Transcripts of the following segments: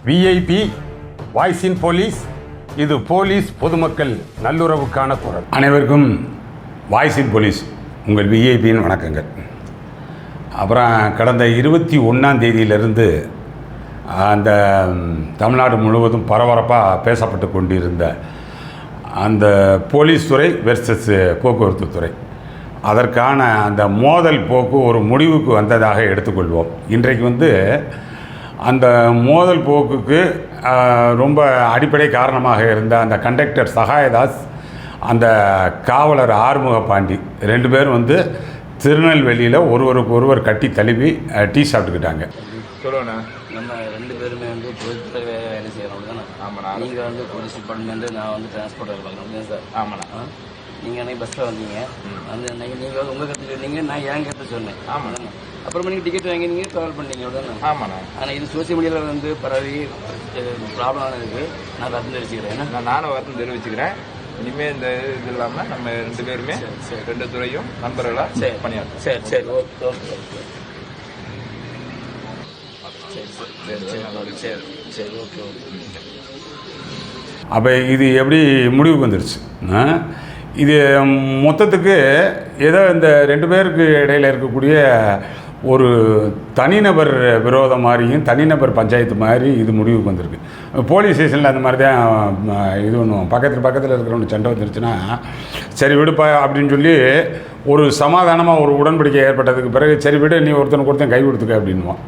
VIP voice இன் police. இது police பொதுமக்கள் நல்லுறவுக்கான குரல். அனைவருக்கும் வாய்ஸ் இன் போலீஸ் உங்கள் விஐபியின் வணக்கங்கள். அப்புறம் கடந்த 21ஆம் தேதியிலிருந்து அந்த தமிழ்நாடு முழுவதும் பரபரப்பாக பேசப்பட்டு கொண்டிருந்த அந்த போலீஸ் துறை வெர்சஸ் போக்குவரத்து துறை, அதற்கான அந்த மோதல் போக்கு ஒரு முடிவுக்கு வந்ததாக எடுத்துக்கொள்வோம். இன்றைக்கு அந்த மோதல் போக்குக்கு ரொம்ப அடிப்படை காரணமாக இருந்த அந்த கண்டக்டர் சகாயதாஸ், அந்த காவலர் ஆறுமுக பாண்டி, ரெண்டு பேரும் திருநெல்வேலியில் ஒருவருக்கு ஒருவர் கட்டி தழுவி டீ சாப்பிட்டுக்கிட்டாங்க. சொல்லுவேண்ணா, நம்ம ரெண்டு பேருமே பொதுத்துறை வேலை செய்கிறோம் தானே. ஆமாண்ணா. நீங்கள் போலீஸ் டிபார்ட்மெண்ட்டு, நான் டிரான்ஸ்போர்ட் வேலை பார்க்குறேன் சார். ஆமாண்ணா. நீங்கள் அன்றைக்கி பஸ்ஸில் வந்தீங்க, நீங்கள் உங்கள் கருத்து சொன்னீங்க, நான் என் கருத்து சொன்னேன். ஆமாண்ணா. அப்புறமா நீங்கள் டிக்கெட் வாங்கி நீங்கள் ட்ராவல் பண்ணீங்க அவ்வளோதானே. ஆமாண்ணா. ஆனால் இது சோசியல் மீடியாவில் பரவி ப்ராப்ளம் இருக்குது. நான் வருத்தம் தெரிவிச்சுக்கிறேன். நானும் வருத்தம் தெரிவிச்சுக்கிறேன். இனிமேல் இந்த இது இல்லாமல் நம்ம ரெண்டு பேருமே ரெண்டு துறையும் நண்பர்களாக பணியாற்றும். சரி சரி ஓகே ஓகே சரி சரி ஓகே ஓகே. அப்போ இது எப்படி முடிவுக்கு வந்துருச்சு? இது மொத்தத்துக்கு ஏதோ இந்த ரெண்டு பேருக்கு இடையில் இருக்கக்கூடிய ஒரு தனிநபர் விரோதம் மாதிரியும் தனிநபர் பஞ்சாயத்து மாதிரி இது முடிவுக்கு வந்திருக்கு. போலீஸ் ஸ்டேஷனில் அந்த மாதிரி தான் இது பண்ணுவோம். பக்கத்தில் இருக்கிறவங்க சண்டை வந்துருச்சுன்னா சரி விடுப்பா அப்படின்னு சொல்லி ஒரு சமாதானமாக ஒரு உடன்படிக்கை ஏற்பட்டதுக்கு பிறகு சரி விடு, நீ ஒருத்தன் கை கொடுத்துக்க அப்படின்வோம்.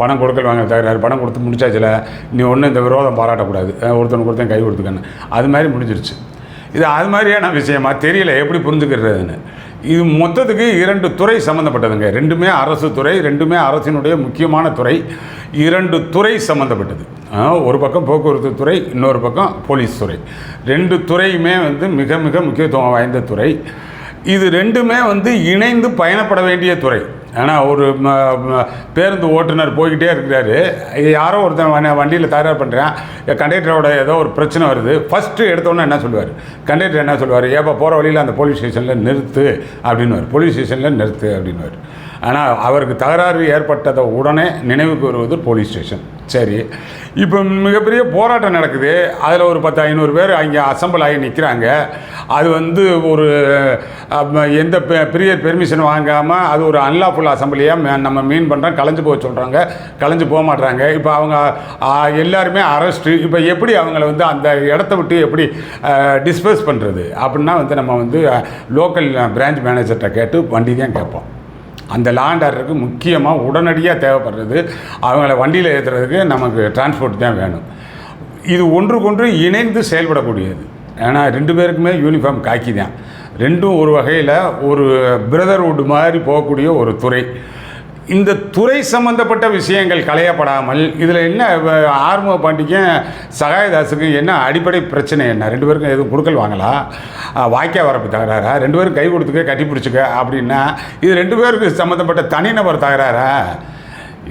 பணம் கொடுக்கல் வாங்க தகுறாரு, பணம் கொடுத்து முடிச்சாச்சுல, நீ ஒன்றும் இந்த விரோதம் பாராட்டக்கூடாது, ஒருத்தன் கை கொடுத்துக்கன்னு அது மாதிரி முடிஞ்சிருச்சு. இது அது மாதிரியான விஷயமா தெரியல எப்படி புரிஞ்சுக்கிறதுன்னு. இது மொத்தத்துக்கு இரண்டு துறை சம்மந்தப்பட்டதுங்க. ரெண்டுமே அரசு துறை, ரெண்டுமே அரசினுடைய முக்கியமான துறை. இரண்டு துறை சம்மந்தப்பட்டது. ஒரு பக்கம் போக்குவரத்து துறை, இன்னொரு பக்கம் போலீஸ் துறை. ரெண்டு துறையுமே மிக மிக முக்கியத்துவம் வாய்ந்த துறை. இது ரெண்டுமே இணைந்து பயணப்பட வேண்டிய துறை. ஆனால் ஒரு பேருந்து ஓட்டுநர் போய்கிட்டே இருக்கிறாரு, யாரோ ஒருத்தன் வண்டியில் தயார் பண்ணுறான், கண்டக்டரோட ஏதோ ஒரு பிரச்சனை வருது. ஃபஸ்ட்டு எடுத்தோன்னே என்ன சொல்லுவார் கண்டக்டர்? என்ன சொல்லுவார்? ஏப்பா போகிற வழியில் அந்த போலீஸ் ஸ்டேஷனில் நிறுத்து அப்படின்னுவார். போலீஸ் ஸ்டேஷனில் நிறுத்து அப்படின்னுவார். ஆனால் அவருக்கு தகராறு ஏற்பட்டதை உடனே நினைவுக்கு வருவது போலீஸ் ஸ்டேஷன். சரி, இப்போ மிகப்பெரிய போராட்டம் நடக்குது. அதில் ஒரு 10-500 பேர் அங்கே அசம்பிள் ஆகி நிற்கிறாங்க. அது ஒரு எந்த பெர்மிஷன் வாங்காமல் அது ஒரு அன்லாஃபுல் அசம்பிளியாக நம்ம மீன் பண்ணுறோம், கலைஞ்சு போக சொல்கிறாங்க, கலைஞ்சு போக மாட்டுறாங்க. இப்போ அவங்க எல்லாருமே அரெஸ்ட்டு. இப்போ எப்படி அவங்கள அந்த இடத்த விட்டு எப்படி டிஸ்போஸ் பண்ணுறது அப்படின்னா நம்ம லோக்கல் பிரான்ச் மேனேஜர்கிட்ட கேட்டு வண்டி தான் கேட்போம். அந்த லாண்ட் ஆர்டருக்கு முக்கியமாக உடனடியாக தேவைப்படுறது அவங்கள வண்டியில் ஏற்றுறதுக்கு நமக்கு டிரான்ஸ்போர்ட் தான் வேணும். இது ஒன்றுக்கொன்று இணைந்து செயல்படக்கூடியது. ஏன்னா ரெண்டு பேருக்குமே யூனிஃபார்ம் காக்கி தான். ரெண்டும் ஒரு வகையில் ஒரு பிரதர்வுட் மாதிரி போகக்கூடிய ஒரு துறை. இந்த துறை சம்பந்தப்பட்ட விஷயங்கள் களையப்படாமல் இதில் என்ன ஆறுமுக பாண்டிக்கும் சகாயதாஸுக்கும் என்ன அடிப்படை பிரச்சனை? என்ன ரெண்டு பேருக்கும் எதுவும் கொடுக்கல் வாங்கலாம், வாய்க்கா வரப்பு தகராறா, ரெண்டு பேரும் கை கொடுத்துக்க கட்டி பிடிச்சிக்க அப்படின்னா இது ரெண்டு பேருக்கு சம்மந்தப்பட்ட தனிநபர் தகராறா?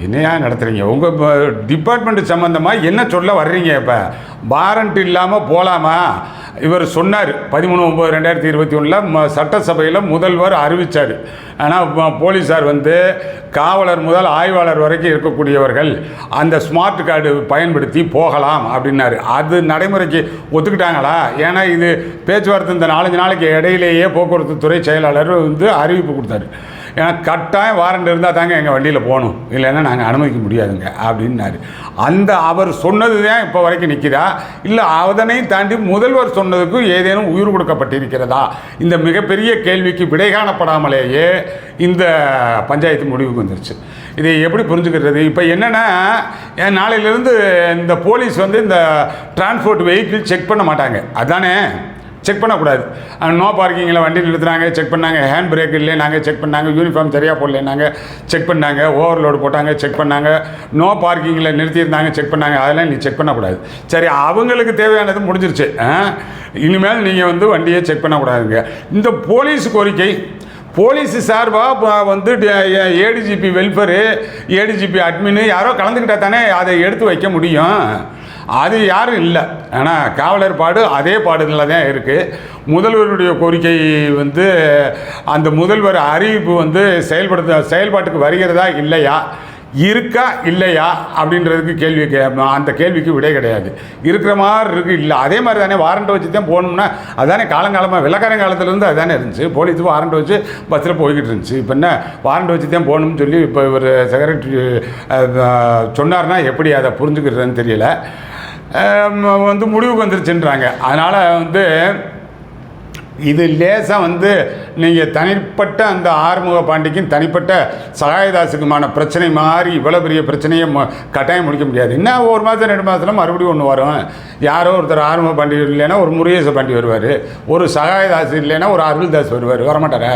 என்னையா நடத்துகிறீங்க? உங்கள் டிபார்ட்மெண்ட் சம்மந்தமாக என்ன சொல்ல வர்றீங்க? இப்போ வாரண்ட் இல்லாமல் போகலாமா? இவர் சொன்னார் 13/9/2021 சட்டசபையில் முதல்வர் அறிவித்தார். ஆனால் போலீஸார் காவலர் முதல் ஆய்வாளர் வரைக்கும் இருக்கக்கூடியவர்கள் அந்த ஸ்மார்ட் கார்டு பயன்படுத்தி போகலாம் அப்படின்னாரு. அது நடைமுறைக்கு ஒத்துக்கிட்டாங்களா? ஏன்னா இது பேச்சுவார்த்தை இந்த 4 நாளைக்கு இடையிலேயே போக்குவரத்து துறை செயலாளர் அறிவிப்பு கொடுத்தாரு. ஏன்னா கட்டாயம் வாரண்ட் இருந்தால் தாங்க எங்கள் வண்டியில் போகணும், இல்லைன்னா நாங்கள் அனுமதிக்க முடியாதுங்க அப்படின்னாரு. அவர் சொன்னது தான் இப்போ வரைக்கும் நிற்கிறா, இல்லை அதனையும் தாண்டி முதல்வர் சொன்னதுக்கு ஏதேனும் உயிர் கொடுக்கப்பட்டிருக்கிறதா? இந்த மிகப்பெரிய கேள்விக்கு விடை காணப்படாமலேயே இந்த பஞ்சாயத்து முடிவுக்கு வந்துருச்சு. இதை எப்படி புரிஞ்சுக்கிறது? இப்போ என்னென்னா, நாளையிலேருந்து இந்த போலீஸ் இந்த டிரான்ஸ்போர்ட் வெஹிக்கிள் செக் பண்ண மாட்டாங்க. அதானே? செக் பண்ணக்கூடாது. நோ பார்க்கிங்கில் வண்டி நிறுத்துனாங்க, செக் பண்ணாங்க. ஹேண்ட் பிரேக் இல்லை நாங்கள் செக் பண்ணாங்க. யூனிஃபார்ம் சரியாக போடல நாங்கள் செக் பண்ணாங்க. ஓவர்லோடு போட்டாங்க செக் பண்ணாங்க. நோ பார்க்கிங்கில் நிறுத்தியிருந்தாங்க செக் பண்ணாங்க. அதெல்லாம் நீ செக் பண்ணக்கூடாது. சரி, அவங்களுக்கு தேவையானது முடிஞ்சிருச்சு. இனிமேல் நீங்கள் வண்டியை செக் பண்ணக்கூடாதுங்க. இந்த போலீஸ் கோரிக்கை போலீஸ் சார்பாக ஏடிஜிபி வெல்ஃபேரு, ஏடிஜிபி அட்மின்னு யாரோ கலந்துக்கிட்டா தானே அதை எடுத்து வைக்க முடியும். அது யாரும் இல்லை. ஆனால் காவலர் பாடு அதே பாடுகளில் தான் இருக்குது. முதல்வருடைய கோரிக்கை அந்த முதல்வர் அறிவிப்பு செயல்பாட்டுக்கு வருகிறதா இல்லையா? இருக்கா இல்லையா அப்படின்றதுக்கு அந்த கேள்விக்கு விடை கிடையாது. இருக்கிற மாதிரி இருக்குது இல்லை. அதே மாதிரி தானே வாரண்ட் வச்சு தான் போகணும்னா அதுதானே காலங்காலமாக வெள்ளக்காரன் காலத்துலேருந்து அதுதானே இருந்துச்சு. போலீஸ் வாரண்ட் வச்சு பஸ்ஸில் போய்கிட்டு இருந்துச்சு. இப்போ என்ன வாரண்ட் வச்சு தான் போகணும்னு சொல்லி இப்போ இவர் செக்ரட்டரி சொன்னார்னா எப்படி அதை புரிஞ்சுக்கிறதுன்னு தெரியல. வந்து முடிவுக்கு வந்துருச்சுன்றாங்க. அதனால் இது லேசாக நீங்கள் தனிப்பட்ட அந்த ஆறுமுக பாண்டிக்கும் தனிப்பட்ட சகாயதாசுக்குமான பிரச்சனை மாதிரி இவ்வளோ பெரிய பிரச்சனையை கட்டாயம் முடிக்க முடியாது. இன்னும் ஒரு மாதம் 2 மாதத்தில் மறுபடியும் ஒன்று வரும். யாரோ ஒருத்தர் ஆறுமுக பாண்டி இல்லைன்னா ஒரு முருகேச பாண்டி வருவார், ஒரு சகாயதாசு இல்லைன்னா ஒரு அருள்தாஸ் வருவார், வரமாட்டார்.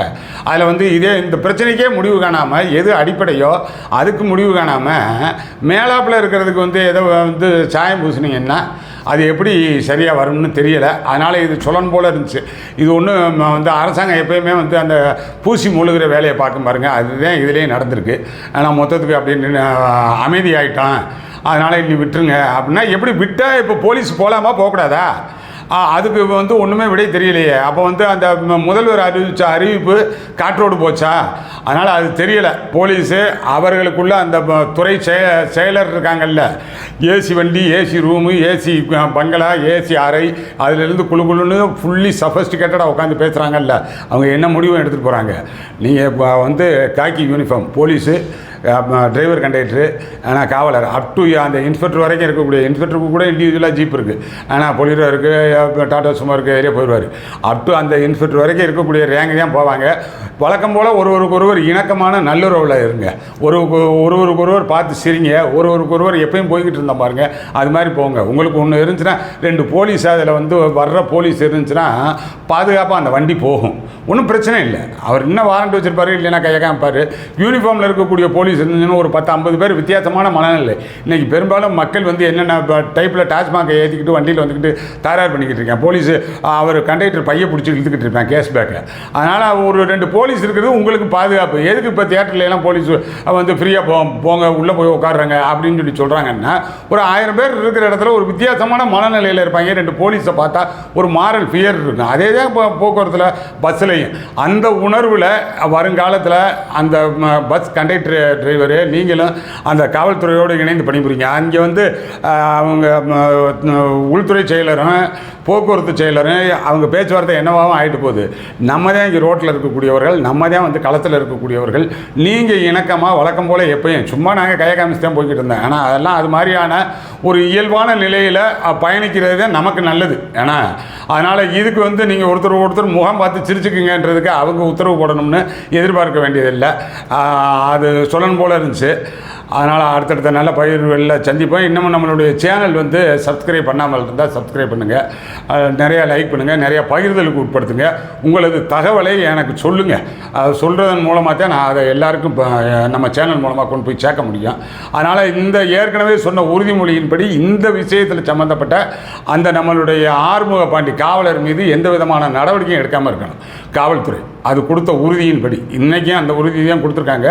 அதில் இந்த பிரச்சனைக்கே முடிவு காணாமல் எது அடிப்படையோ அதுக்கு முடிவு காணாமல் மேலாப்பில் இருக்கிறதுக்கு ஏதோ சாயம் பூசினீங்கன்னா அது எப்படி சரியாக வரும்னு தெரியலை. அதனால் இது சொல்லணும் போல் இருந்துச்சு. இது ஒன்று அரசாங்கம் எப்போயுமே அந்த பூசி முழுகிற வேலையை பார்க்க பாருங்கள். அதுதான் இதுலேயே நடந்திருக்கு. ஆனால் மொத்தத்துக்கு அப்படின்னு அமைதியாகிட்டோம், அதனால் இன்னி விட்டுருங்க அப்படின்னா எப்படி விட்டால் இப்போ போலீஸ் போகலாமா போகக்கூடாதா? அதுக்கு ஒன்றுமே விடை தெரியலையே. அப்போ அந்த முதல்வர் அறிவித்த அறிவிப்பு காற்றோடு போச்சா? அதனால் அது தெரியலை. போலீஸு அவர்களுக்குள்ள அந்த துறை செயலர் இருக்காங்கல்ல, ஏசி வண்டி, ஏசி ரூமு, ஏசி பங்களா, ஏசி அறை, அதிலிருந்து குழுன்னு ஃபுல்லி சஃபஸ்டிகேட்டடாக உட்காந்து பேசுகிறாங்கல்ல, அவங்க என்ன முடிவும் எடுத்துகிட்டு போகிறாங்க. நீங்கள் காக்கி யூனிஃபார்ம் போலீஸு, டிரைவர், கண்டக்டரு, ஆனால் காவலர், அப் டு அந்த இன்ஸ்பெக்டர் வரைக்கும் இருக்கக்கூடிய இன்ஸ்பெக்டருக்கு கூட இண்டிவிஜுவலாக ஜீப் இருக்குது. ஆனால் பொலிரோ இருக்குது, டாடா சும்மா இருக்குது, ஏரியா போயிடுவார். அப் டு அந்த இன்ஸ்பெக்டர் வரைக்கும் இருக்கக்கூடிய ரேங்கு தான் போவாங்க. வழக்கம் போல் ஒருவருக்கொருவர் இணக்கமான நல்லுறவில் இருங்க. ஒருவருக்கொருவர் பார்த்து சிரிங்க. ஒருவருக்கொருவர் எப்பயும் போய்கிட்டு இருந்தால் பாருங்கள், அது மாதிரி போங்க. உங்களுக்கு ஒன்று இருந்துச்சுன்னா 2 போலீஸ் அதில் வர்ற போலீஸ் இருந்துச்சுன்னா பாதுகாப்பாக அந்த வண்டி போகும். ஒன்றும் பிரச்சனை இல்லை. அவர் இன்னும் வாரண்ட் வச்சுருப்பாரு, இல்லைன்னா கையை காமிப்பார். யூனிஃபார்மில் இருக்கக்கூடிய போலீஸ் இருந்துச்சுன்னா ஒரு 10-50 பேர் வித்தியாசமான மனநிலை. இன்றைக்கி பெரும்பாலும் மக்கள் என்னென்ன டைப்பில் டாஸ்மாகை ஏற்றிக்கிட்டு வண்டியில் வந்துக்கிட்டு தயார் பண்ணிக்கிட்டு இருக்கேன். போலீஸ் அவர் கண்டக்டர் பையை பிடிச்சி இழுத்துக்கிட்டு இருப்பேன் கேஷ் பேக்கை. அதனால் ஒரு 2 போலீஸ் இருக்கிறது உங்களுக்கு பாதுகாப்பு. எதுக்கு இப்போ தியேட்டர்லாம் போலீஸ் ஃப்ரீயாக போங்க உள்ளே போய் உட்காடுறாங்க அப்படின்னு சொல்கிறாங்கன்னா, ஒரு 1000 பேர் இருக்கிற இடத்துல ஒரு வித்தியாசமான மனநிலையில் இருப்பாங்க. 2 போலீஸை பார்த்தா ஒரு மாரல் ஃபியர் இருக்கும். அதே தான் இப்போ போக்குவரத்தில் பஸ்ஸிலையும் அந்த உணர்வில் வருங்காலத்தில் அந்த பஸ் கண்டக்டர் டிரைவரு நீங்களும் அந்த காவல்துறையோடு இணைந்து பணிபுரிங்க. அங்கே அவங்க உள்துறை செயலரும் போக்குவரத்து செயலரும் அவங்க பேச்சுவார்த்தை என்னவாகவும் ஆகிட்டு போகுது. நம்ம தான் இங்கே ரோட்டில் இருக்கக்கூடியவர்கள், நம்ம தான் களத்தில் இருக்கக்கூடியவர்கள். நீங்கள் இணக்கமாக வழக்கம் போல் எப்பயும் சும்மா நாங்கள் கையை காமிச்சு தான் போய்கிட்டு இருந்தேன். ஆனால் அதெல்லாம் அது மாதிரியான ஒரு இயல்பான நிலையில் பயணிக்கிறது தான் நமக்கு நல்லது. ஏன்னா அதனால் இதுக்கு நீங்கள் ஒருத்தர் முகம் பார்த்து சிரிச்சுக்குங்கன்றதுக்கு அவங்க உத்தரவு போடணும்னு எதிர்பார்க்க வேண்டியதில்லை. அது சொல்லணும் போல் இருந்துச்சு. அதனால் அடுத்தடுத்த நல்ல பகிர்வுகளில் சந்திப்போம். இன்னமும் நம்மளுடைய சேனல் சப்ஸ்கிரைப் பண்ணாமல் இருந்தால் சப்ஸ்கிரைப் பண்ணுங்கள், நிறையா லைக் பண்ணுங்கள், நிறையா பகிர்தலுக்கு உட்படுத்துங்க. உங்களது தகவலை எனக்கு சொல்லுங்கள். அது சொல்கிறதன் மூலமாக தான் நான் அதை எல்லாருக்கும் நம்ம சேனல் மூலமாக கொண்டு போய் சேர்க்க முடியும். அதனால் இந்த ஏற்கனவே சொன்ன உறுதிமொழியின்படி இந்த விஷயத்தில் சம்மந்தப்பட்ட அந்த நம்மளுடைய ஆறுமுக பாண்டி காவலர் மீது எந்த விதமான நடவடிக்கையும் எடுக்காமல் இருக்கணும் காவல்துறை. அது கொடுத்த உறுதியின்படி இன்றைக்கும் அந்த உறுதி தான் கொடுத்துருக்காங்க.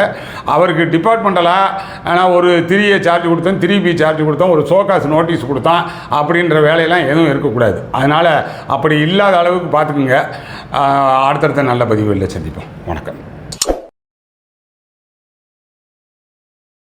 அவருக்கு டிபார்ட்மெண்டலாக ஆனால் ஒரு 3A சார்ஜ் கொடுத்தோம், 3B சார்ஜ் கொடுத்தோம், ஒரு சோகாஸ் நோட்டீஸ் கொடுத்தோம் அப்படின்ற வேலையெல்லாம் எதுவும் இருக்கக்கூடாது. அதனால் அப்படி இல்லாத அளவுக்கு பார்த்துக்குங்க. அடுத்தடுத்த நல்ல பதிவுகளில் சந்திப்போம். வணக்கம்.